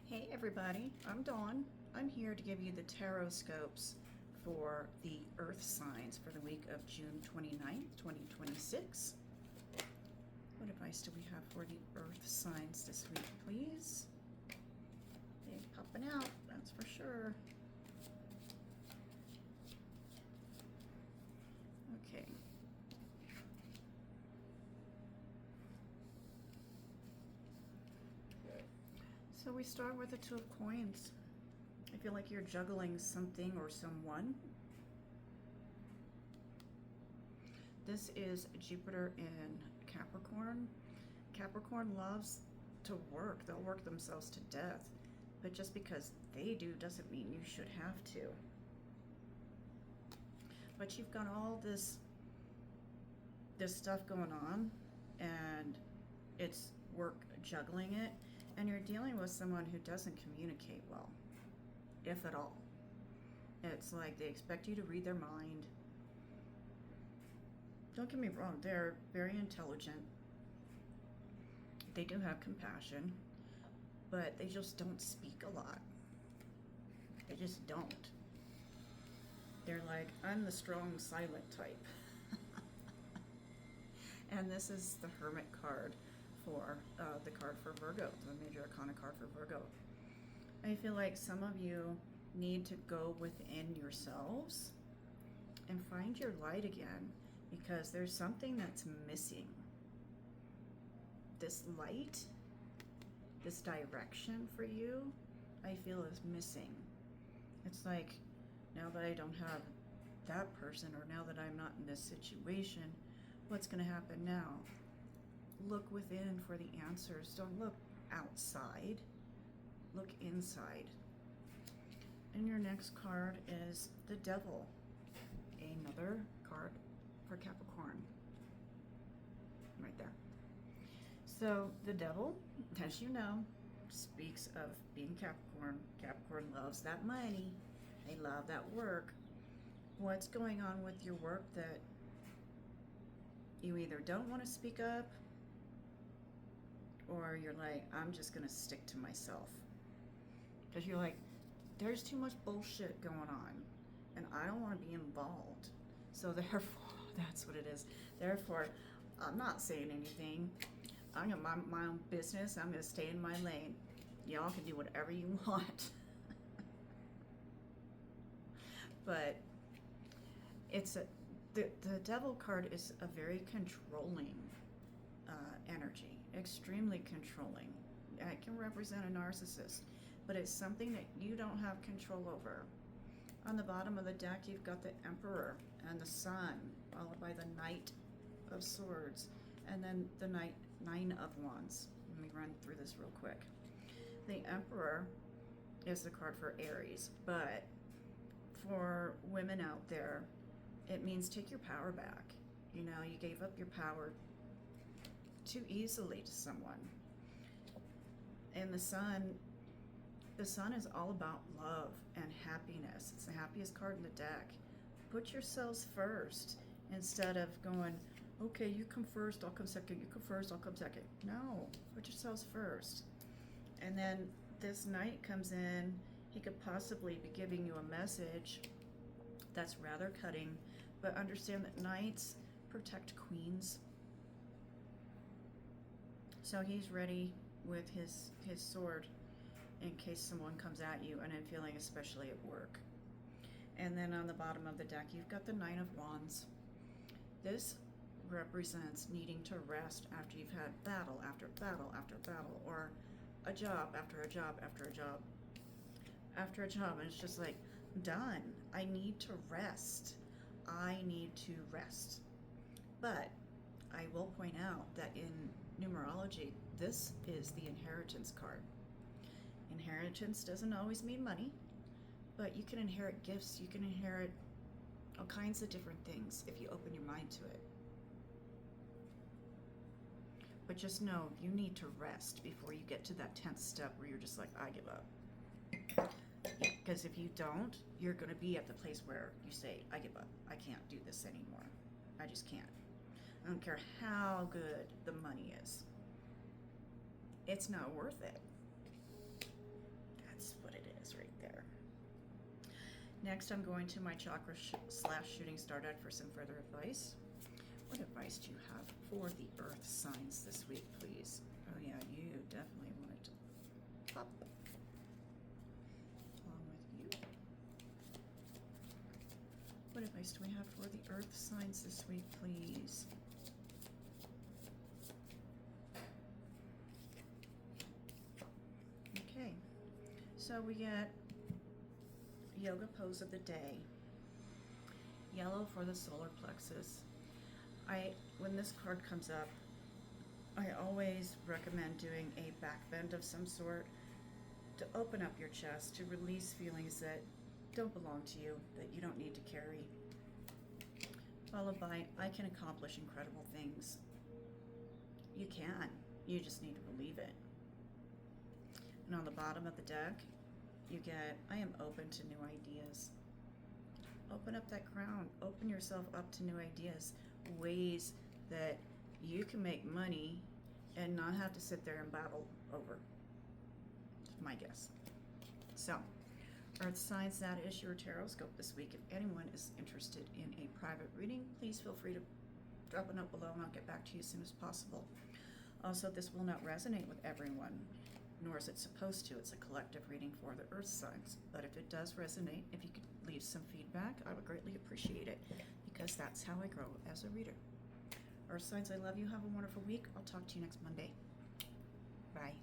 Hey everybody, I'm Dawn. I'm here to give you the Tarotscopes for the Earth signs for the week of June 29th, 2026. What advice do we have for the Earth signs this week, please? They're popping out, that's for sure. Okay. So we start with the Two of Coins. I feel like you're juggling something or someone. This is Jupiter in Capricorn. Capricorn loves to work. They'll work themselves to death. But just because they do doesn't mean you should have to. But you've got all this stuff going on, and it's work juggling it. And you're dealing with someone who doesn't communicate well, if at all. It's like they expect you to read their mind. Don't get me wrong, they're very intelligent. They do have compassion, but they just don't speak a lot. They just don't. They're like, I'm the strong, silent type. And this is the Hermit card for the card for Virgo, the major arcana card for Virgo. I feel like some of you need to go within yourselves and find your light again, because there's something that's missing. This light, this direction for you, I feel is missing. It's like, now that I don't have that person, or now that I'm not in this situation, what's going to happen now? Look within for the answers. Don't look outside. Look inside. And your next card is the Devil. Another card for Capricorn. Right there. So the Devil, as you know, speaks of being Capricorn. Capricorn loves that money. They love that work. What's going on with your work that you either don't want to speak up, or you're like, I'm just going to stick to myself? Because you're like, there's too much bullshit going on, and I don't want to be involved. So therefore, that's what it is. Therefore, I'm not saying anything. I'm going to mind my own business. I'm going to stay in my lane. Y'all can do whatever you want. But it's the Devil card is a very controlling energy, extremely controlling. It can represent a narcissist, but it's something that you don't have control over. On the bottom of the deck, you've got the Emperor and the Sun, followed by the Knight of Swords, and then the Nine of Wands. Let me run through this real quick. The Emperor is the card for Aries, but for women out there, it means take your power back. You know, you gave up your power too easily to someone. And the Sun is all about love and happiness. It's the happiest card in the deck. Put yourselves first instead of going, okay, you come first, I'll come second, you come first, I'll come second. No, put yourselves first. And then this Knight comes in. He could possibly be giving you a message that's rather cutting, but understand that Knights protect queens. So he's ready with his sword in case someone comes at you, and I'm feeling especially at work. And then on the bottom of the deck, you've got the Nine of Wands. This represents needing to rest after you've had battle after battle after battle, or a job after a job after a job after a job, and it's just like, done. I need to rest. I need to rest. But I will point out that in numerology, this is the inheritance card. Inheritance doesn't always mean money, but you can inherit gifts. You can inherit all kinds of different things if you open your mind to it. But just know you need to rest before you get to that 10th step where you're just like, I give up. Because if you don't, you're going to be at the place where you say, I give up. I can't do this anymore. I just can't. I don't care how good the money is. It's not worth it. Next, I'm going to my chakra slash shooting star deck for some further advice. What advice do you have for the earth signs this week, please? Oh yeah, you definitely want it to pop along with you. What advice do we have for the earth signs this week, please? Okay, so we get yoga pose of the day. Yellow for the solar plexus. When this card comes up, I always recommend doing a back bend of some sort to open up your chest, to release feelings that don't belong to you, that you don't need to carry. Followed by, I can accomplish incredible things. You can. You just need to believe it. And on the bottom of the deck, you get, I am open to new ideas. Open up that crown. Open yourself up to new ideas. Ways that you can make money and not have to sit there and battle over. That's my guess. So, Earth signs, that is your Tarotscope this week. If anyone is interested in a private reading, please feel free to drop a note below and I'll get back to you as soon as possible. Also, this will not resonate with everyone, nor is it supposed to. It's a collective reading for the earth signs. But if it does resonate, if you could leave some feedback, I would greatly appreciate it, because that's how I grow as a reader. Earth signs, I love you. Have a wonderful week. I'll talk to you next Monday. Bye.